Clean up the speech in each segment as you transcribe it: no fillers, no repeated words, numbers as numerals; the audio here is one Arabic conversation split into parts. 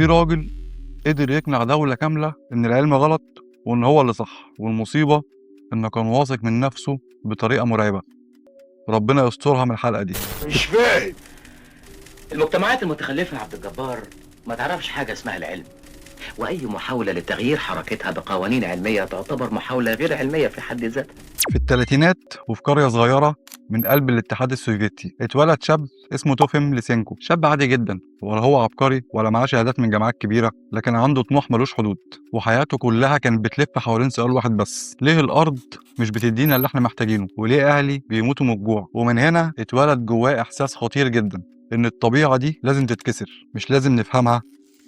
في راجل قدر يقنع دولة كاملة إن العلم غلط وإن هو اللي صح، والمصيبة إنه كان واثق من نفسه بطريقة مرعبة. ربنا يسترها من الحلقة دي. مش فاهم. المجتمعات المتخلفة يا عبد الجبار ما تعرفش حاجة اسمها العلم، وأي محاولة لتغيير حركتها بقوانين علمية تعتبر محاولة غير علمية في حد ذاتها. في الثلاثينات وفي قرية صغيرة من قلب الاتحاد السوفيتي اتولد شاب اسمه توفيم ليسينكو. شاب عادي جدا، ولا هو عبقري ولا معاه شهادات من جامعات كبيرة، لكن عنده طموح ملوش حدود، وحياته كلها كانت بتلف حوالين سؤال واحد بس: ليه الأرض مش بتدينا اللي احنا محتاجينه؟ وليه أهلي بيموتوا من الجوع؟ ومن هنا اتولد جواه إحساس خطير جدا إن الطبيعة دي لازم تتكسر، مش لازم نفهمها،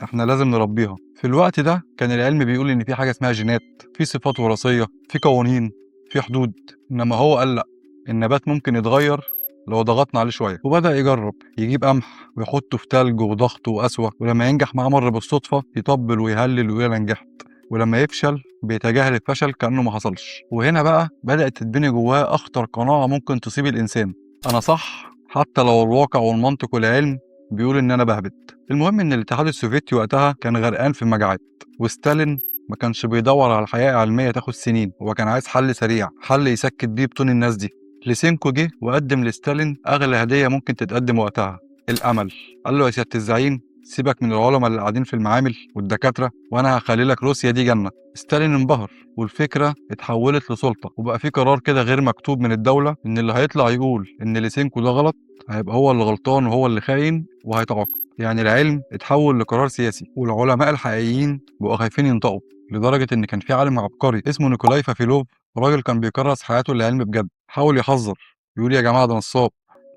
احنا لازم نربيها. في الوقت ده كان العلم بيقول ان في حاجه اسمها جينات، في صفات وراثيه، في قوانين، في حدود. انما هو قال لا، النبات ممكن يتغير لو ضغطنا عليه شويه. وبدا يجرب، يجيب قمح ويحطه في تلج وضغط وقسوه، ولما ينجح معاه مره بالصدفه يطبل ويهلل ويقول انا نجحت، ولما يفشل بيتجاهل الفشل كانه ما حصلش. وهنا بقى بدات تتبني جواه اخطر قناعه ممكن تصيب الانسان: انا صح حتى لو الواقع والمنطق والعلم بيقول ان انا بهبت. المهم ان الاتحاد السوفيتي وقتها كان غرقان في المجاعات، وستالين ما كانش بيدور على حياة علمية تاخد سنين، هو كان عايز حل سريع، حل يسكت بيه بطون الناس دي. ليسينكو جه وقدم لستالين اغلى هدية ممكن تتقدم وقتها: الامل. قال له يا سيادة الزعيم، سيبك من العلماء اللي قاعدين في المعامل والدكاترة، وانا هخلي لك روسيا دي جنة. ستالين انبهر، والفكرة اتحولت لسلطة، وبقى في قرار كده غير مكتوب من الدولة ان اللي هيطلع يقول ان ليسينكو ده غلط هيبقى هو اللي غلطان وهو اللي خاين وهيتعاقب. يعني العلم اتحول لقرار سياسي، والعلماء الحقيقيين بقوا خايفين ينطقوا، لدرجة إن كان في عالم عبقري اسمه نيكولاي فافيلوف، راجل كان بيكرس حياته للعلم بجد، حاول يحذر، يقول يا جماعة ده نصاب،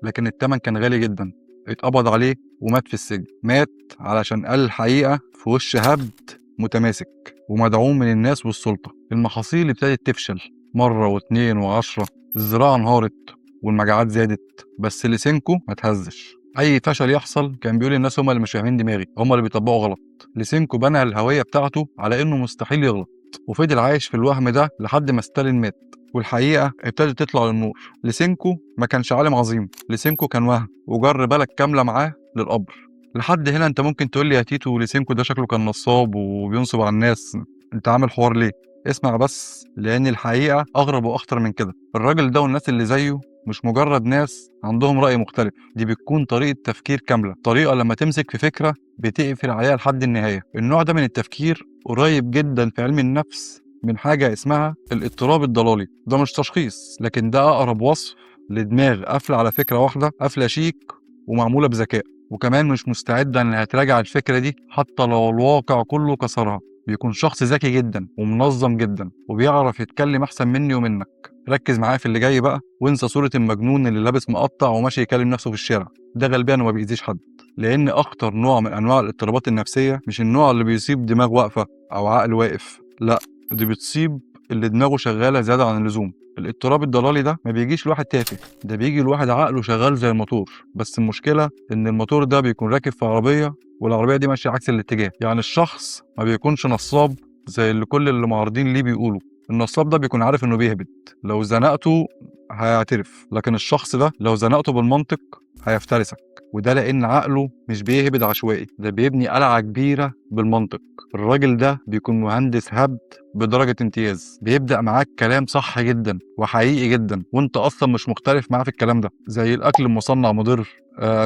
لكن التمن كان غالي جدا. اتقبض عليه ومات في السجن. مات علشان قال الحقيقة في وش هبد متماسك ومدعوم من الناس والسلطة. المحاصيل ابتدت تفشل مرة واتنين وعشرة، الزراعة انهارت والمجاعات زادت، بس ليسينكو ما تهزش. اي فشل يحصل كان بيقول الناس هم اللي مش فاهمين دماغي، هم اللي بيطبقوا غلط. ليسينكو بنى الهويه بتاعته على انه مستحيل يغلط، وفضل عايش في الوهم ده لحد ما ستالين مات والحقيقه ابتدت تطلع للنور. ليسينكو ما كانش عالم عظيم، ليسينكو كان وهم، وجر بلد كامله معاه للقبر. لحد هنا انت ممكن تقول لي يا تيتو ليسينكو ده شكله كان نصاب وبينصب على الناس، انت عامل حوار ليه؟ اسمع بس، لان الحقيقه اغرب واخطر من كده. الراجل ده والناس اللي زيه مش مجرد ناس عندهم رأي مختلف، دي بتكون طريقة تفكير كاملة، طريقة لما تمسك في فكرة بتقفل عليها لحد النهاية. النوع ده من التفكير قريب جدا في علم النفس من حاجة اسمها الاضطراب الضلالي. ده مش تشخيص، لكن ده أقرب وصف لدماغ قافلة على فكرة واحدة، قافلة شيك ومعمولة بذكاء، وكمان مش مستعدة إنها تراجع الفكرة دي حتى لو الواقع كله كسرها. بيكون شخص ذكي جدا ومنظم جدا وبيعرف يتكلم أحسن مني ومنك. ركز معايا في اللي جاي بقى، وانسى صورة المجنون اللي لابس مقطع وماشي يكلم نفسه في الشارع. ده غلبان وما بيأذيش حد، لأن أخطر نوع من أنواع الاضطرابات النفسية مش النوع اللي بيصيب دماغ واقفة أو عقل واقف، لا، دي بتصيب اللي دماغه شغالة زيادة عن اللزوم. الاضطراب الضلالي ده ما بيجيش لواحد تافه، ده بيجي لواحد عقله شغال زي الموتور، بس المشكلة إن الموتور ده بيكون راكب في عربية والعربية دي ماشية عكس الاتجاه. يعني الشخص ما بيكونش نصاب زي اللي كل اللي معارضين ليه بيقولوا. النصاب ده بيكون عارف انه بيهبط، لو زنقته هيعترف، لكن الشخص ده لو زنقته بالمنطق هيفترسك. وده لان عقله مش بيهبد عشوائي، ده بيبني قلعة كبيرة بالمنطق. الراجل ده بيكون مهندس هبد بدرجة امتياز، بيبدأ معاك كلام صح جدا وحقيقي جدا وانت اصلا مش مختلف معاه في الكلام ده، زي الاكل المصنع مضر،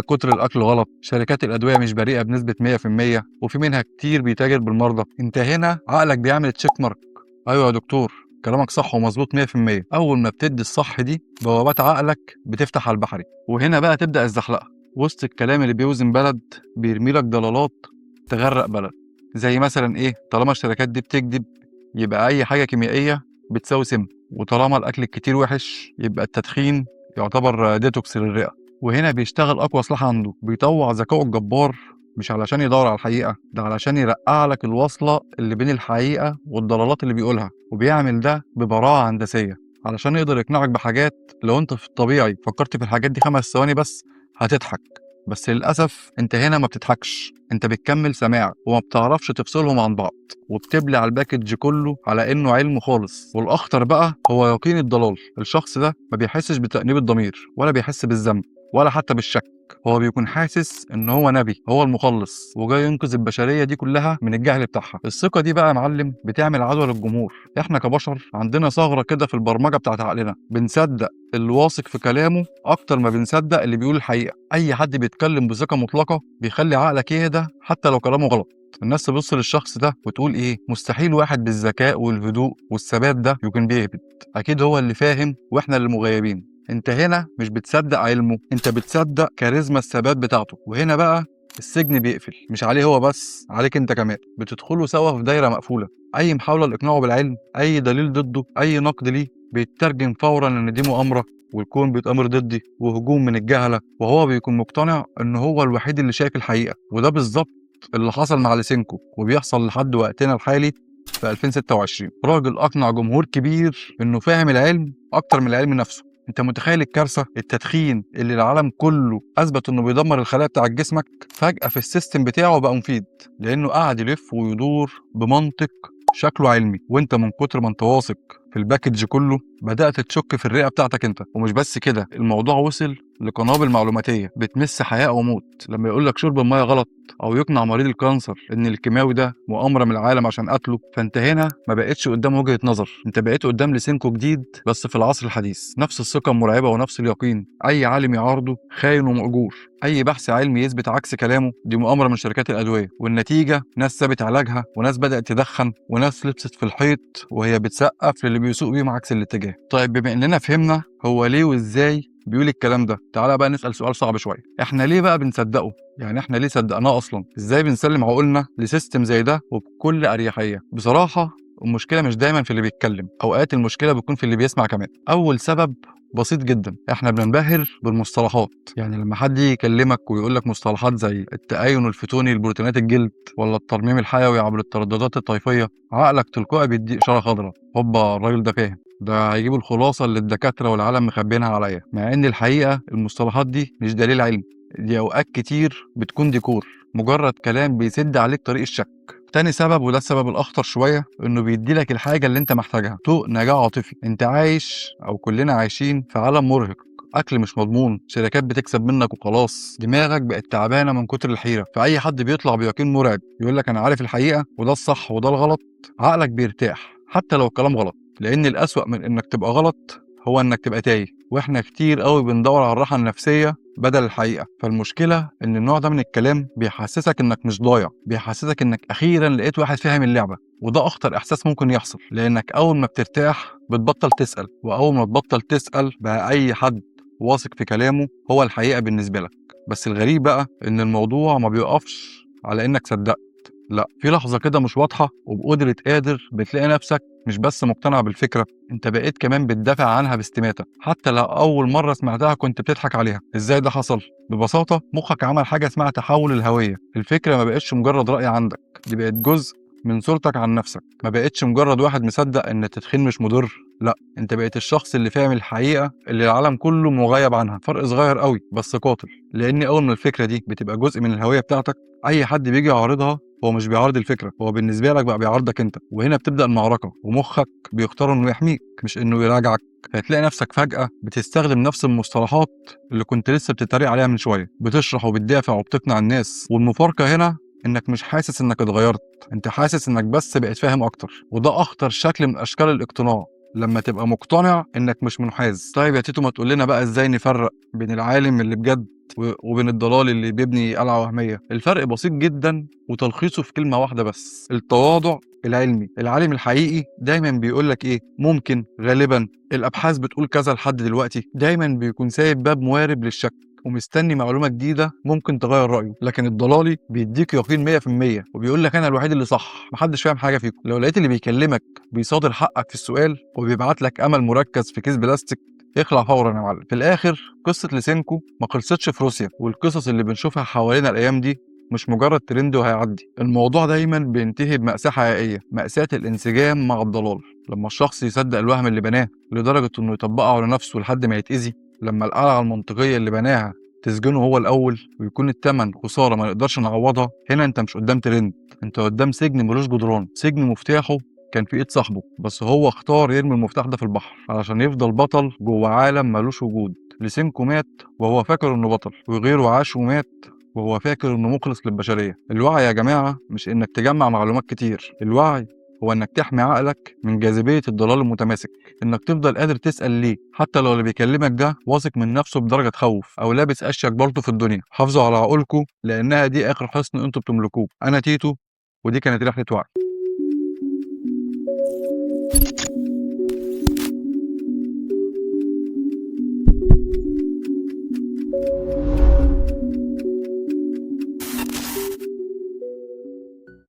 كتر الاكل غلط، شركات الادويه مش بريئه بنسبه 100%، وفي منها كتير بيتاجر بالمرضى. انت هنا عقلك بيعمل تشيك مارك: ايوه يا دكتور كلامك صح ومظبوط 100%. اول ما بتدي الصح دي بوابات عقلك بتفتح على البحري، وهنا بقى تبدا الزحلقه. وسط الكلام اللي بيوزن بلد بيرمي لك ضلالات تغرق بلد. زي مثلا ايه؟ طالما الشركات دي بتكذب يبقى اي حاجه كيميائيه بتساوي سم، وطالما الاكل الكتير وحش يبقى التدخين يعتبر ديتوكس للرئه. وهنا بيشتغل اقوى سلاح عنده، بيطوع ذكائه الجبار مش علشان يدور على الحقيقة، ده علشان يرقع لك الوصلة اللي بين الحقيقة والضلالات اللي بيقولها، وبيعمل ده ببراعة هندسية علشان يقدر يقنعك بحاجات لو انت في الطبيعي فكرت في الحاجات دي 5 ثواني بس هتضحك. بس للأسف انت هنا ما بتضحكش، انت بتكمل سماع وما بتعرفش تفصلهم عن بعض، وبتبلع على الباكج كله على انه علم خالص. والاخطر بقى هو يقين الضلال. الشخص ده ما بيحسش بتأنيب الضمير، ولا بيحس بالذنب، ولا حتى بالشك. هو بيكون حاسس ان هو نبي، هو المخلص وجاي ينقذ البشريه دي كلها من الجهل بتاعها. الثقه دي بقى يا معلم بتعمل عدوى للجمهور. احنا كبشر عندنا ثغره كده في البرمجه بتاعت عقلنا، بنصدق اللي واثق في كلامه اكتر ما بنصدق اللي بيقول الحقيقه. اي حد بيتكلم بثقه مطلقه بيخلي عقلك يهدى حتى لو كلامه غلط. الناس تبص للشخص ده وتقول ايه، مستحيل واحد بالذكاء والهدوء والثبات ده يكون بيهبط، اكيد هو اللي فاهم واحنا اللي مغيبين. انت هنا مش بتصدق علمه، انت بتصدق كاريزما الثبات بتاعته. وهنا بقى السجن بيقفل، مش عليه هو بس، عليك انت كمان. بتدخلوا سوا في دايره مقفوله. اي محاوله لاقناعه بالعلم، اي دليل ضده، اي نقد ليه، بيترجم فورا ان دي مؤامره والكون بيتأمر ضدي وهجوم من الجهله، وهو بيكون مقتنع ان هو الوحيد اللي شايف الحقيقه. وده بالظبط اللي حصل مع ليسينكو وبيحصل لحد وقتنا الحالي في 2026. راجل اقنع جمهور كبير انه فاهم العلم اكتر من العلم نفسه. انت متخيل الكارثه؟ التدخين اللي العالم كله اثبت انه بيدمر الخلايا بتاع جسمك، فجاه في السيستم بتاعه بقى مفيد لانه قاعد يلف ويدور بمنطق شكله علمي. وانت من كتر ما انت واثق في الباكج كله بدات تشك في الرئه بتاعتك انت. ومش بس كده، الموضوع وصل لقنابل معلوماتيه بتمس حياه او موت. لما يقول لك شرب الميه غلط، او يقنع مريض الكانسر ان الكيماوي ده مؤامره من العالم عشان قتله، فانت هنا ما بقتش قدام وجهه نظر، انت بقيت قدام ليسينكو جديد بس في العصر الحديث. نفس الثقه المرعبه ونفس اليقين. اي عالم يعارضه خاين ومأجور، اي بحث علمي يثبت عكس كلامه دي مؤامره من شركات الادويه. والنتيجه ناس سابت علاجها، وناس بدات تدخن، وناس لبست في الحيط وهي بتسقف للي بيسوق بيهم عكس الاتجاه. طيب بما اننا فهمنا هو ليه وازاي بيقول الكلام ده، تعالى بقى نسأل سؤال صعب شويه. احنا ليه بقى بنصدقه؟ يعني احنا ليه صدقناه اصلا؟ ازاي بنسلم عقولنا لسيستم زي ده وبكل اريحيه؟ بصراحه المشكله مش دايما في اللي بيتكلم، اوقات المشكله بتكون في اللي بيسمع كمان. اول سبب بسيط جدا، احنا بننبهر بالمصطلحات. يعني لما حد يكلمك ويقول لك مصطلحات زي التأين الفوتوني لبروتينات الجلد، ولا الترميم الحيوي عبر الترددات الطيفيه، عقلك تلقائي بيدي اشاره خضراء، هوبا الراجل ده فاهم، ده هيجيب الخلاصه اللي الدكاتره والعالم مخبينها عليا. مع ان الحقيقه المصطلحات دي مش دليل علمي، دي اوقات كتير بتكون ديكور، مجرد كلام بيسد عليك طريق الشك. تاني سبب، وده السبب الاخطر شويه، انه بيدي لك الحاجه اللي انت محتاجها، طوق نجاة عاطفي. انت عايش او كلنا عايشين في عالم مرهق، اكل مش مضمون، شركات بتكسب منك وخلاص، دماغك بقت تعبانه من كتر الحيره. فاي حد بيطلع بيقين مرعب يقول لك انا عارف الحقيقه وده الصح وده الغلط، عقلك بيرتاح حتى لو الكلام غلط. لان الاسوأ من انك تبقى غلط هو انك تبقى تايه. واحنا كتير قوي بندور على الراحه النفسيه بدل الحقيقه. فالمشكله ان النوع ده من الكلام بيحسسك انك مش ضايع، بيحسسك انك اخيرا لقيت واحد فاهم اللعبه. وده اخطر احساس ممكن يحصل، لانك اول ما بترتاح بتبطل تسال، واول ما تبطل تسال بقى اي حد واثق في كلامه هو الحقيقه بالنسبه لك. بس الغريب بقى ان الموضوع ما بيقفش على انك صدقت، لا، في لحظه كده مش واضحه وبقدره قادر بتلاقي نفسك مش بس مقتنع بالفكره، انت بقيت كمان بتدافع عنها باستماتة، حتى لو اول مره سمعتها كنت بتضحك عليها. ازاي ده حصل؟ ببساطه مخك عمل حاجه اسمها تحول الهويه. الفكره ما بقتش مجرد راي عندك، دي بقت جزء من صورتك عن نفسك. ما بقتش مجرد واحد مصدق ان التدخين مش مضر، لا، انت بقيت الشخص اللي فاهم الحقيقه اللي العالم كله مغيب عنها. فرق صغير قوي بس قاتل، لان اول ما الفكره دي بتبقى جزء من الهويه بتاعتك، اي حد بيجي يعارضها هو مش بيعارض الفكره، هو بالنسبه لك بقى بيعارضك انت. وهنا بتبدا المعركه، ومخك بيختار انه يحميك مش انه يراجعك. هتلاقي نفسك فجاه بتستخدم نفس المصطلحات اللي كنت لسه بتتريق عليها من شويه، بتشرح وبتدافع وبتقنع الناس. والمفارقه هنا انك مش حاسس انك اتغيرت، انت حاسس انك بس بقيت فاهم اكتر. وده اخطر شكل من اشكال الاقتناع، لما تبقى مقتنع انك مش منحاز. طيب يا تيتو، ما تقول لنا بقى ازاي نفرق بين العالم اللي بجد وبين الضلال اللي بيبني قلعة وهمية؟ الفرق بسيط جدا وتلخيصه في كلمة واحدة بس، التواضع العلمي. العالم الحقيقي دايما بيقول لك ايه، ممكن، غالبا، الابحاث بتقول كذا لحد دلوقتي. دايما بيكون سايب باب موارب للشك ومستني معلومة جديدة ممكن تغير رأيه. لكن الضلالي بيديك يقين 100% وبيقول لك أنا الوحيد اللي صح، محدش فاهم حاجة فيكم. لو لقيت اللي بيكلمك بيصادر حقك في السؤال وبيبعت لك أمل مركز في كيس بلاستيك، اخلع فورا يا معلم. في الآخر قصة ليسينكو ما خلصتش في روسيا، والقصص اللي بنشوفها حوالينا الأيام دي مش مجرد ترند وهيعدي. الموضوع دايما بينتهي بمأساة حقيقية، مأساة الانسجام مع الضلال. لما الشخص يصدق الوهم اللي بناه لدرجة انه يطبقه على نفسه لحد ما يتأذي، لما القلعة المنطقية اللي بناها تسجنه هو الأول ويكون التمن خسارة ما نقدرش نعوضها، هنا انت مش قدام ترند، انت قدام سجن ملوش جدران، سجن مفتاحه كان في ايد صاحبه، بس هو اختار يرمي المفتاح ده في البحر علشان يفضل بطل جوه عالم ملوش وجود. ليسينكو مات وهو فاكر إنه بطل، وغيره عاش ومات وهو فاكر إنه مخلص للبشرية. الوعي يا جماعة مش إنك تجمع معلومات كتير، الوعي هو إنك تحمي عقلك من جاذبية الضلال المتماسك، إنك تفضل قادر تسأل ليه حتى لو اللي بيكلمك ده واثق من نفسه بدرجة تخوف أو لابس أشيك برضه في الدنيا. حافظوا على عقولكم لأنها دي آخر حصن أنتوا بتملكوه. أنا تيتو، ودي كانت رحلة وعي.